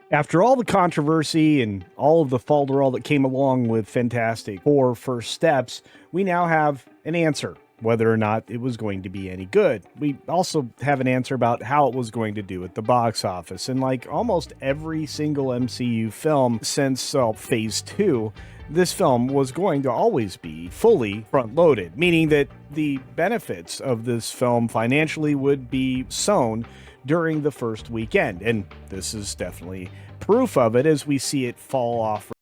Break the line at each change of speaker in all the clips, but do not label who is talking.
After all the controversy and all of the falderall that came along with Fantastic Four First Steps, we now have an answer whether or not it was going to be any good. We also have an answer about how it was going to do at the box office. And like almost every single MCU film since Phase 2, this film was going to always be fully front loaded, meaning that the benefits of this film financially would be sown during the first weekend. And this is definitely proof of it as we see it fall off.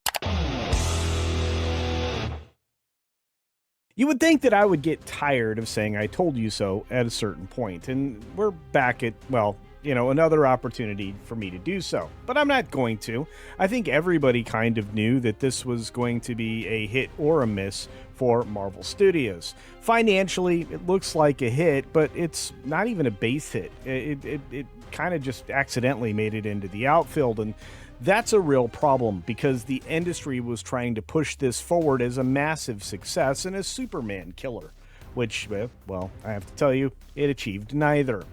You would think that I would get tired of saying I told you so at a certain point, and we're back at, well, another opportunity for me to do so. But I'm not going to. I think everybody kind of knew that this was going to be a hit or a miss for Marvel Studios. Financially, it looks like a hit, but it's not even a base hit. It kind of just accidentally made it into the outfield, and that's a real problem because the industry was trying to push this forward as a massive success and a Superman killer, which, well, I have to tell you, it achieved neither.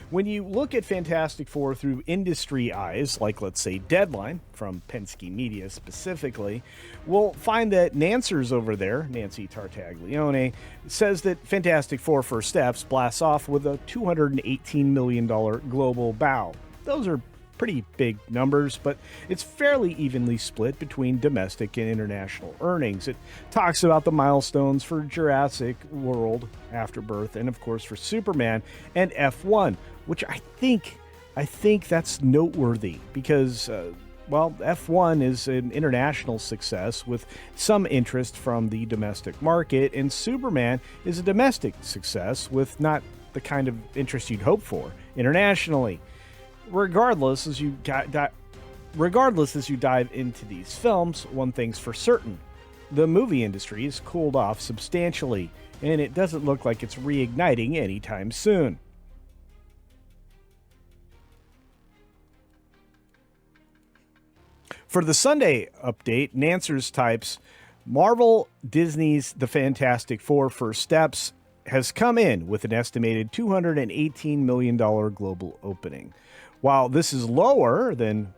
When you look at Fantastic Four through industry eyes, like let's say Deadline, from Penske Media specifically, we'll find that Nancers over there, Nancy Tartaglione, says that Fantastic Four First Steps blasts off with a $218 million global bow. Those are pretty big numbers, but it's fairly evenly split between domestic and international earnings. It talks about the milestones for Jurassic World Afterbirth and of course for Superman and F1, which I think that's noteworthy because F1 is an international success with some interest from the domestic market, and Superman is a domestic success with not the kind of interest you'd hope for internationally. Regardless, as you dive into these films, one thing's for certain. The movie industry has cooled off substantially, and it doesn't look like it's reigniting anytime soon. For the Sunday update, Nancers types, Marvel Disney's The Fantastic Four First Steps has come in with an estimated $218 million global opening. While this is lower from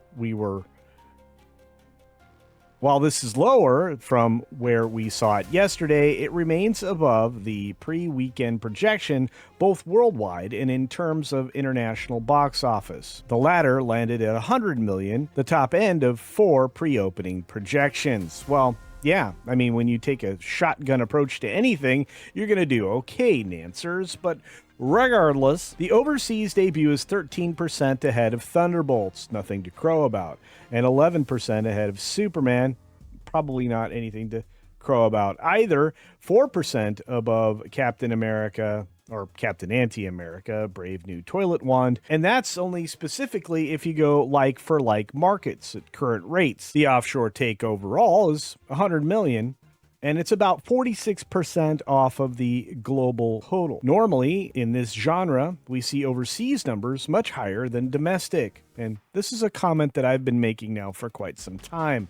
where we saw it yesterday, it remains above the pre-weekend projection, both worldwide and in terms of international box office. The latter landed at $100 million, the top end of 4 pre-opening projections. Well, yeah, I mean, when you take a shotgun approach to anything, you're going to do okay, Nancers, but regardless, the overseas debut is 13% ahead of Thunderbolts, nothing to crow about, and 11% ahead of Superman, probably not anything to crow about either, 4% above Captain America, or Captain Anti-America, Brave New Toilet Wand, and that's only specifically if you go like for like markets at current rates. The offshore take overall is $100 million, and it's about 46% off of the global total. Normally, in this genre, we see overseas numbers much higher than domestic, and this is a comment that I've been making now for quite some time.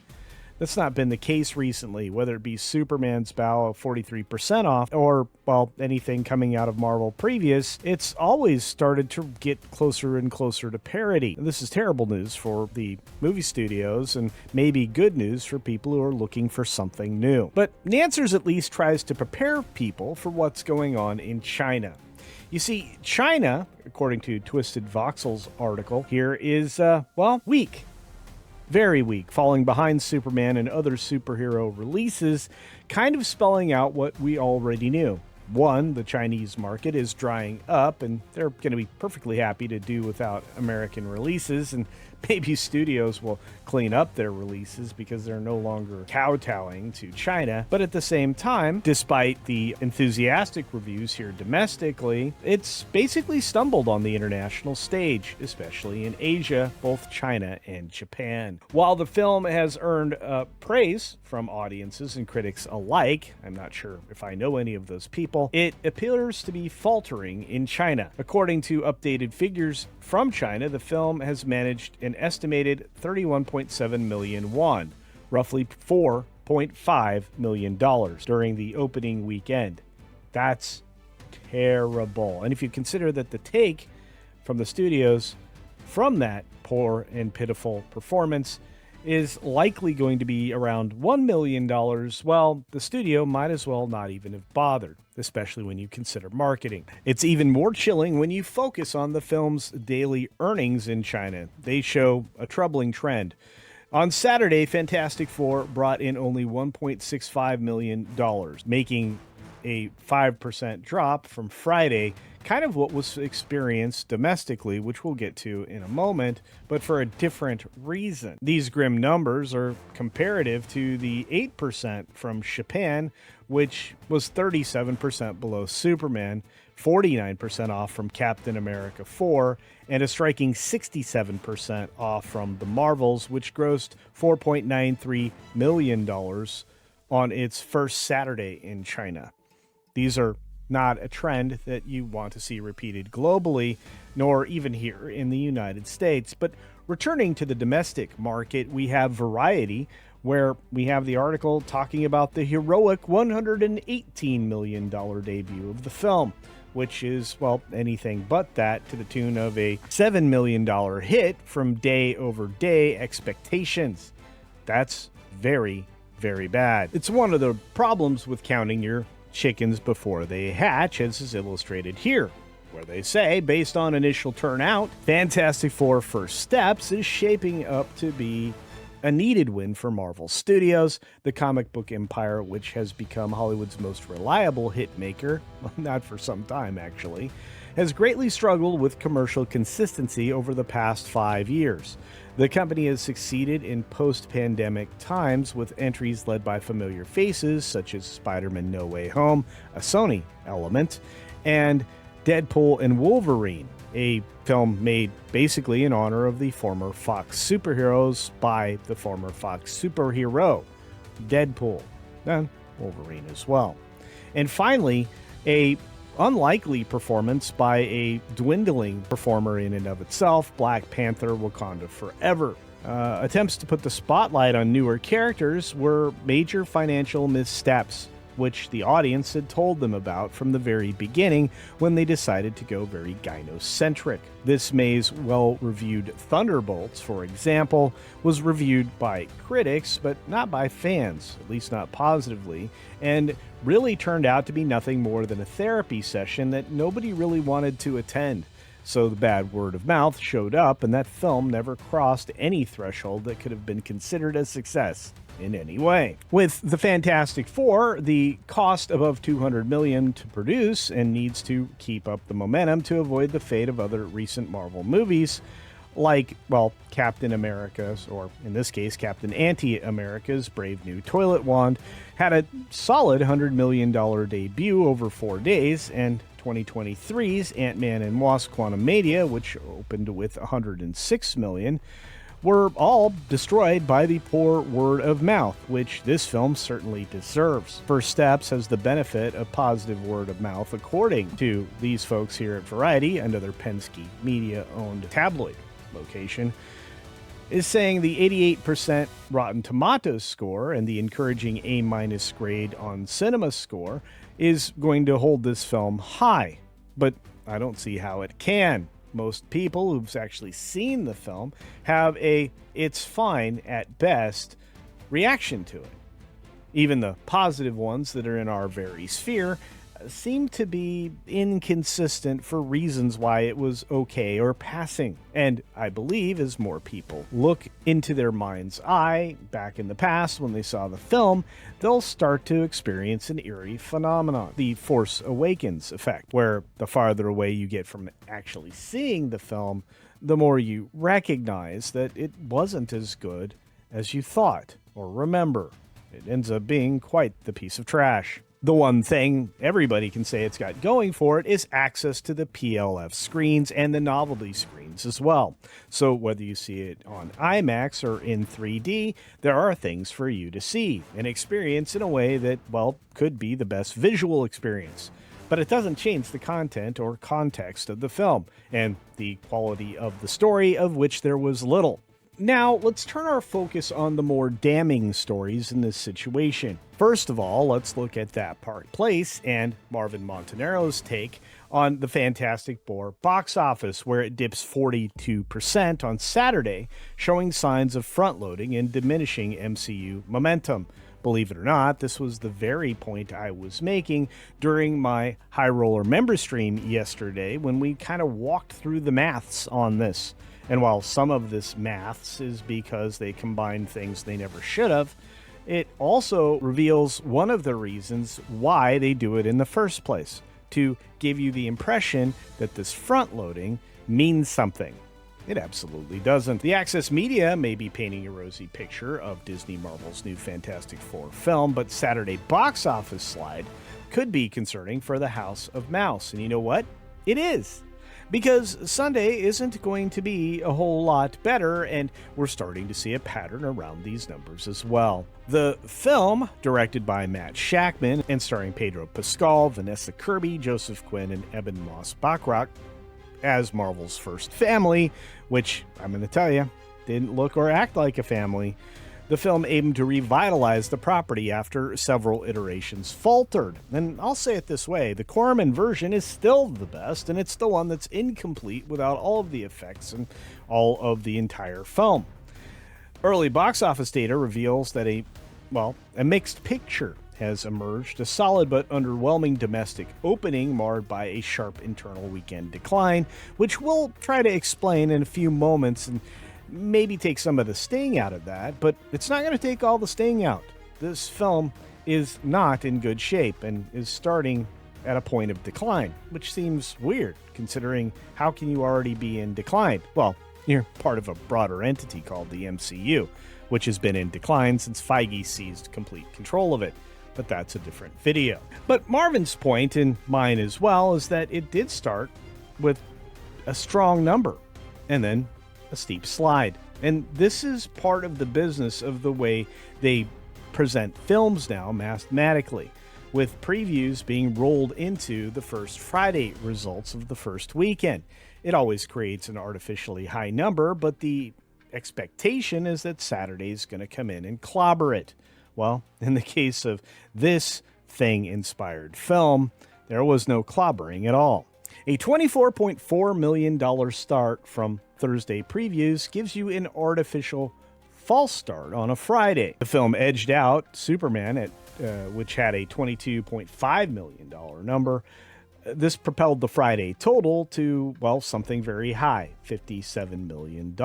That's not been the case recently, whether it be Superman's bow of 43% off or, well, anything coming out of Marvel previous. It's always started to get closer and closer to parity. And this is terrible news for the movie studios and maybe good news for people who are looking for something new. But Nancers at least tries to prepare people for what's going on in China. You see, China, according to Twisted Voxel's article here, is, weak. Very weak, falling behind Superman and other superhero releases, kind of spelling out what we already knew. One, the Chinese market is drying up, and they're going to be perfectly happy to do without American releases, and maybe studios will clean up their releases because they're no longer kowtowing to China. But at the same time, despite the enthusiastic reviews here domestically, it's basically stumbled on the international stage, especially in Asia, both China and Japan. While the film has earned praise from audiences and critics alike, I'm not sure if I know any of those people, it appears to be faltering in China. According to updated figures from China, the film has managed an estimated 31.7 million won, roughly $4.5 million during the opening weekend. That's terrible. And if you consider that the take from the studios from that poor and pitiful performance is likely going to be around $1 million. Well, the studio might as well not even have bothered, especially when you consider marketing. It's even more chilling when you focus on the film's daily earnings in China. They show a troubling trend. On Saturday, Fantastic Four brought in only $1.65 million, making a 5% drop from Friday, kind of what was experienced domestically, which we'll get to in a moment, but for a different reason. These grim numbers are comparative to the 8% from Japan, which was 37% below Superman, 49% off from Captain America 4, and a striking 67% off from the Marvels, which grossed $4.93 million on its first Saturday in China. These are not a trend that you want to see repeated globally, nor even here in the United States. But returning to the domestic market, we have Variety, where we have the article talking about the heroic $118 million debut of the film, which is, well, anything but that, to the tune of a $7 million hit from day-over-day expectations. That's very, very bad. It's one of the problems with counting your chickens before they hatch, as is illustrated here, where they say, based on initial turnout, Fantastic Four First Steps is shaping up to be a needed win for Marvel Studios, the comic book empire which has become Hollywood's most reliable hit maker, well, not for some time actually, has greatly struggled with commercial consistency over the past 5 years. The company has succeeded in post-pandemic times with entries led by familiar faces such as Spider-Man No Way Home, a Sony element, and Deadpool and Wolverine, a film made basically in honor of the former Fox superheroes by the former Fox superhero, Deadpool, and Wolverine as well. And finally, a unlikely performance by a dwindling performer in and of itself, Black Panther: Wakanda Forever. Attempts to put the spotlight on newer characters were major financial missteps, which the audience had told them about from the very beginning when they decided to go very gynocentric. This May's well-reviewed Thunderbolts, for example, was reviewed by critics, but not by fans, at least not positively, and really turned out to be nothing more than a therapy session that nobody really wanted to attend. So the bad word of mouth showed up, and that film never crossed any threshold that could have been considered a success in any way. With the Fantastic Four, the cost above $200 million to produce and needs to keep up the momentum to avoid the fate of other recent Marvel movies, like, well, Captain America's, or in this case, Captain Anti-America's Brave New Toilet Wand, had a solid $100 million debut over 4 days, and 2023's Ant-Man and Wasp: Quantumania, which opened with $106 million, were all destroyed by the poor word of mouth, which this film certainly deserves. First Steps has the benefit of positive word of mouth, according to these folks here at Variety, another Penske Media-owned tabloid location, is saying the 88% Rotten Tomatoes score and the encouraging A- grade on Cinema Score is going to hold this film high. But I don't see how it can. Most people who've actually seen the film have a "it's fine at best" reaction to it. Even the positive ones that are in our very sphere seem to be inconsistent for reasons why it was okay or passing. And I believe as more people look into their mind's eye back in the past when they saw the film, they'll start to experience an eerie phenomenon, the Force Awakens effect, where the farther away you get from actually seeing the film, the more you recognize that it wasn't as good as you thought or remember. It ends up being quite the piece of trash. The one thing everybody can say it's got going for it is access to the PLF screens and the novelty screens as well. So whether you see it on IMAX or in 3D, there are things for you to see and experience in a way that, well, could be the best visual experience. But it doesn't change the content or context of the film and the quality of the story, of which there was little. Now, let's turn our focus on the more damning stories in this situation. First of all, let's look at That Park Place and Marvin Montanero's take on the Fantastic Four box office, where it dips 42% on Saturday, showing signs of front-loading and diminishing MCU momentum. Believe it or not, this was the very point I was making during my High Roller member stream yesterday when we kind of walked through the maths on this. And while some of this maths is because they combine things they never should have, it also reveals one of the reasons why they do it in the first place, to give you the impression that this front-loading means something. It absolutely doesn't. The Access Media may be painting a rosy picture of Disney Marvel's new Fantastic Four film, but Saturday box office slide could be concerning for the House of Mouse. And you know what? It is. Because Sunday isn't going to be a whole lot better, and we're starting to see a pattern around these numbers as well. The film, directed by Matt Shakman and starring Pedro Pascal, Vanessa Kirby, Joseph Quinn, and Eben Moss-Bachrach, as Marvel's first family, which I'm going to tell you, didn't look or act like a family. The film aimed to revitalize the property after several iterations faltered. And I'll say it this way, the Corman version is still the best, and it's the one that's incomplete without all of the effects and all of the entire film. Early box office data reveals that a mixed picture has emerged, a solid but underwhelming domestic opening marred by a sharp internal weekend decline, which we'll try to explain in a few moments and maybe take some of the sting out of that, but it's not going to take all the sting out. This film is not in good shape and is starting at a point of decline, which seems weird considering how can you already be in decline? Well, you're part of a broader entity called the MCU, which has been in decline since Feige seized complete control of it. But that's a different video. But Marvin's point, and mine as well, is that it did start with a strong number and then a steep slide. And this is part of the business of the way they present films now mathematically, with previews being rolled into the first Friday results of the first weekend. It always creates an artificially high number, but the expectation is that Saturday's going to come in and clobber it. Well, in the case of this Thing-inspired film, there was no clobbering at all. A $24.4 million start from Thursday previews gives you an artificial false start on a Friday. The film edged out Superman, which had a $22.5 million number. This propelled the Friday total to, something very high, $57 million.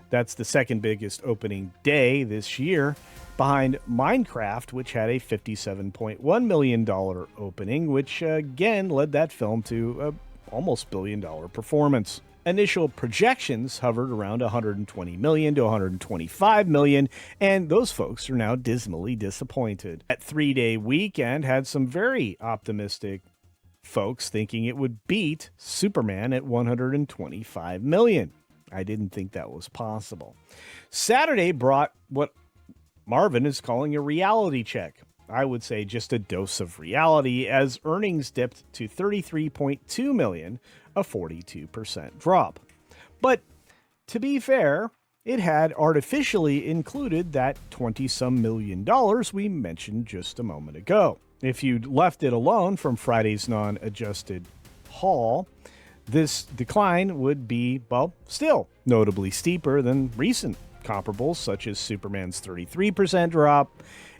That's the second biggest opening day this year, behind Minecraft, which had a $57.1 million opening, which again led that film to a almost billion-dollar performance. Initial projections hovered around $120 million to $125 million, and those folks are now dismally disappointed. That three-day weekend had some very optimistic folks thinking it would beat Superman at $125 million. I didn't think that was possible. Saturday brought what Marvin is calling a reality check. I would say just a dose of reality, as earnings dipped to $33.2 million, a 42% drop. But to be fair, it had artificially included that 20-some million dollars we mentioned just a moment ago. If you'd left it alone from Friday's non-adjusted haul, this decline would be, still notably steeper than recent comparables, such as Superman's 33% drop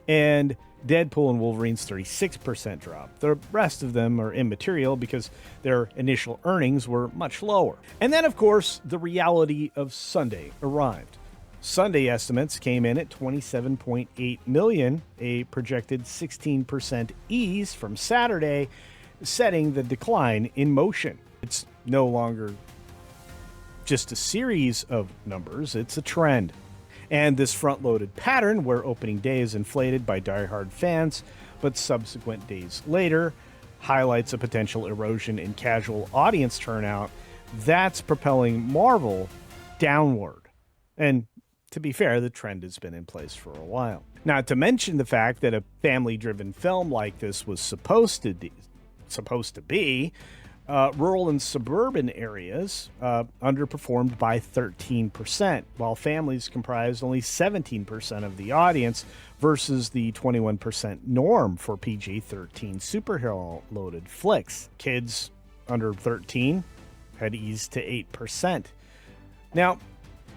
and Deadpool and Wolverine's 36% drop. The rest of them are immaterial because their initial earnings were much lower. And then, of course, the reality of Sunday arrived. Sunday estimates came in at $27.8 million, a projected 16% ease from Saturday, setting the decline in motion. It's no longer just a series of numbers, it's a trend. And this front-loaded pattern, where opening day is inflated by diehard fans, but subsequent days later highlights a potential erosion in casual audience turnout, that's propelling Marvel downward. And to be fair, the trend has been in place for a while. Not to mention the fact that a family-driven film like this was supposed to be, rural and suburban areas underperformed by 13%, while families comprised only 17% of the audience versus the 21% norm for PG-13 superhero-loaded flicks. Kids under 13 had eased to 8%. Now,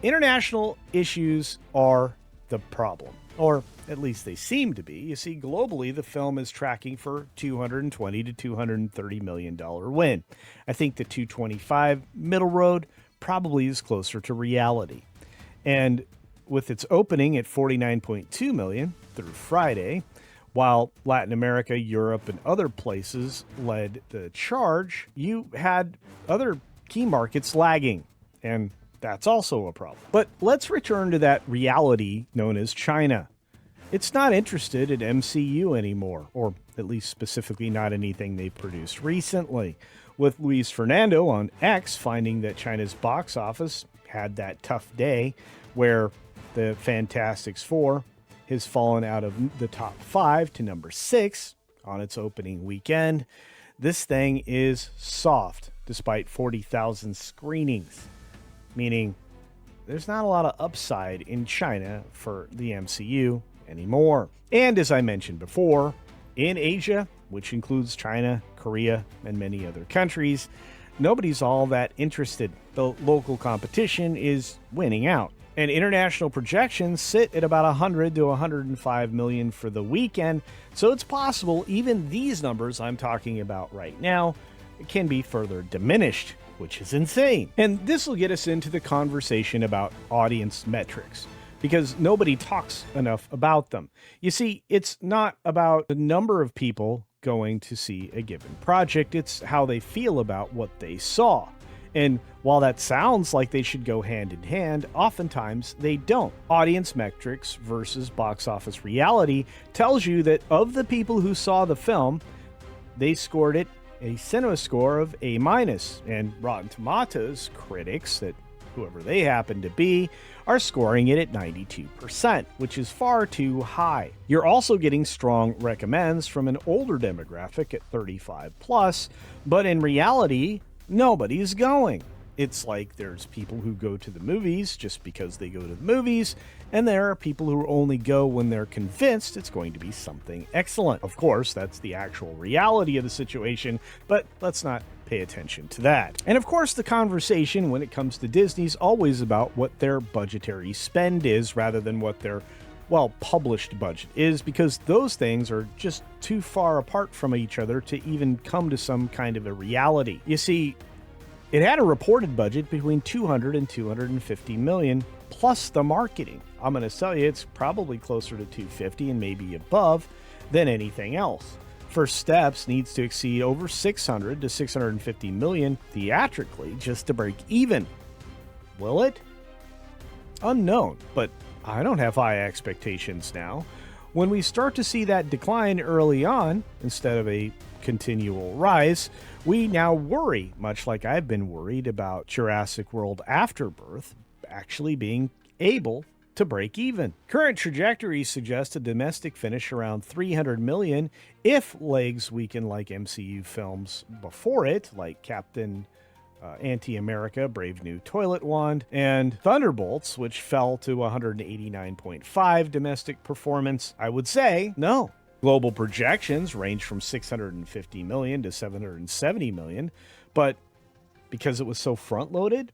international issues are the problem, or at least they seem to be. You see, globally, the film is tracking for $220 to $230 million win. I think the 225 middle road probably is closer to reality. And with its opening at 49.2 million through Friday, while Latin America, Europe, and other places led the charge, you had other key markets lagging, and that's also a problem. But let's return to that reality known as China. It's not interested in MCU anymore, or at least specifically not anything they've produced recently, with Luis Fernando on X finding that China's box office had that tough day where the Fantastic Four has fallen out of the top 5 to number 6 on its opening weekend. This thing is soft despite 40,000 screenings, meaning there's not a lot of upside in China for the MCU anymore. And as I mentioned before, in Asia, which includes China, Korea, and many other countries, nobody's all that interested. The local competition is winning out. And international projections sit at about 100 to 105 million for the weekend. So it's possible even these numbers I'm talking about right now can be further diminished, which is insane. And this will get us into the conversation about audience metrics, because nobody talks enough about them. You see, it's not about the number of people going to see a given project, it's how they feel about what they saw. And while that sounds like they should go hand in hand, oftentimes they don't. Audience metrics versus box office reality tells you that of the people who saw the film, they scored it a cinema score of A-, and Rotten Tomatoes critics, that whoever they happen to be, are scoring it at 92%, which is far too high. You're also getting strong recommends from an older demographic at 35 plus, but in reality, nobody's going. It's like there's people who go to the movies just because they go to the movies, and there are people who only go when they're convinced it's going to be something excellent. Of course, that's the actual reality of the situation, but let's not pay attention to that. And of course, the conversation when it comes to Disney's always about what their budgetary spend is rather than what their published budget is, because those things are just too far apart from each other to even come to some kind of a reality. You see, it had a reported budget between 200 and 250 million plus the marketing. I'm going to tell you it's probably closer to 250 and maybe above than anything else. First Steps needs to exceed over 600 to 650 million theatrically just to break even. Will it? Unknown, but I don't have high expectations now. When we start to see that decline early on, instead of a continual rise, we now worry, much like I've been worried about Jurassic World Afterbirth actually being able to break even. Current trajectories suggest a domestic finish around 300 million if legs weaken like MCU films before it, like Captain Anti-America, Brave New Toilet Wand, and Thunderbolts, which fell to 189.5 domestic performance. I would say no. Global projections range from 650 million to 770 million, but because it was so front-loaded,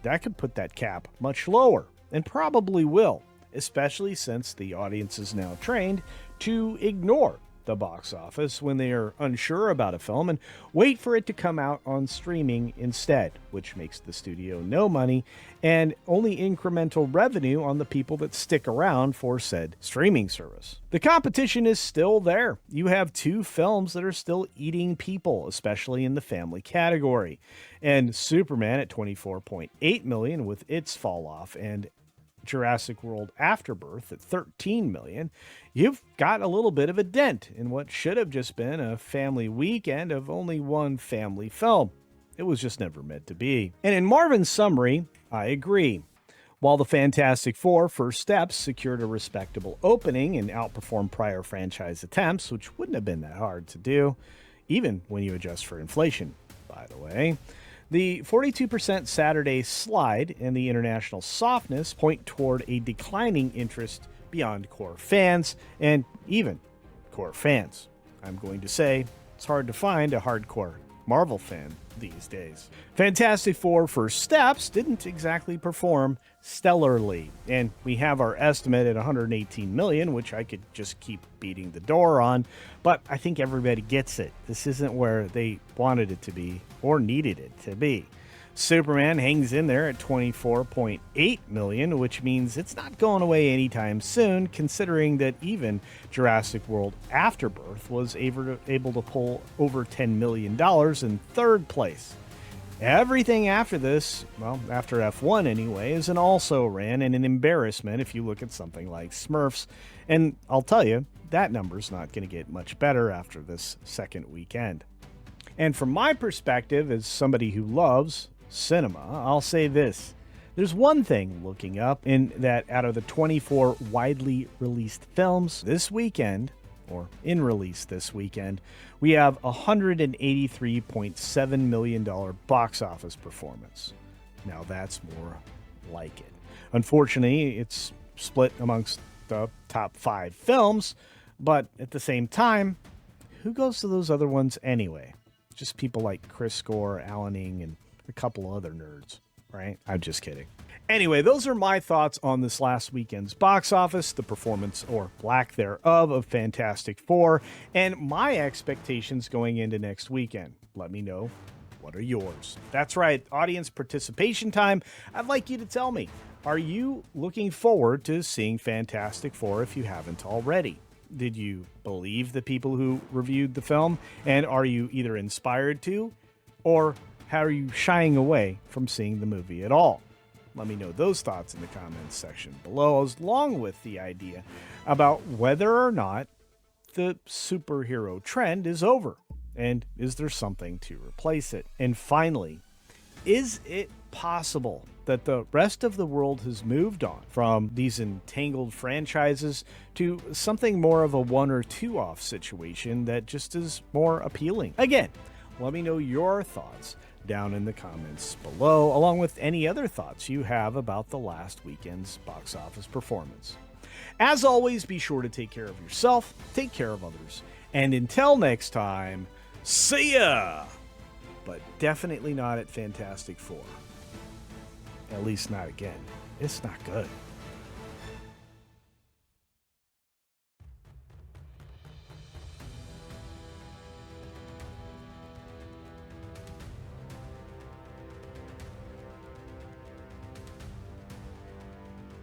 that could put that cap much lower, and probably will, especially since the audience is now trained to ignore the box office when they are unsure about a film and wait for it to come out on streaming instead, which makes the studio no money and only incremental revenue on the people that stick around for said streaming service. The competition is still there. You have two films that are still eating people, especially in the family category, and Superman at 24.8 million with its fall off, and Jurassic World Afterbirth at 13 million, you've got a little bit of a dent in what should have just been a family weekend of only one family film. It was just never meant to be. And in Marvin's summary, I agree. While the Fantastic Four First Steps secured a respectable opening and outperformed prior franchise attempts, which wouldn't have been that hard to do, even when you adjust for inflation, by the way, the 42% Saturday slide and the international softness point toward a declining interest beyond core fans, and even core fans. I'm going to say it's hard to find a hardcore Marvel fan these days. Fantastic Four First Steps didn't exactly perform stellarly, and we have our estimate at $118 million, which I could just keep beating the door on, but I think everybody gets it. This isn't where they wanted it to be or needed it to be. Superman hangs in there at $24.8 million, which means it's not going away anytime soon, considering that even Jurassic World Afterbirth was able to pull over $10 million in third place. Everything after this, well, after F1 anyway, is an also-ran and an embarrassment if you look at something like Smurfs. And I'll tell you, that number's not going to get much better after this second weekend. And from my perspective, as somebody who loves cinema, I'll say this. There's one thing looking up in that out of the 24 widely released films this weekend, or in release this weekend, we have a $183.7 million box office performance. Now that's more like it. Unfortunately, it's split amongst the top 5 films, but at the same time, who goes to those other ones anyway? Just people like Chris Score, Alan Ing, and a couple other nerds, right? I'm just kidding. Anyway, those are my thoughts on this last weekend's box office, the performance or lack thereof of Fantastic Four, and my expectations going into next weekend. Let me know, what are yours? That's right, audience participation time. I'd like you to tell me, are you looking forward to seeing Fantastic Four if you haven't already? Did you believe the people who reviewed the film? And are you either inspired to, or how are you shying away from seeing the movie at all? Let me know those thoughts in the comments section below, along with the idea about whether or not the superhero trend is over, and is there something to replace it? And finally, is it possible that the rest of the world has moved on from these entangled franchises to something more of a one or two off situation that just is more appealing? Again, let me know your thoughts down in the comments below, along with any other thoughts you have about the last weekend's box office performance. As always, be sure to take care of yourself, take care of others, and until next time, see ya! But definitely not at Fantastic Four. At least not again. It's not good.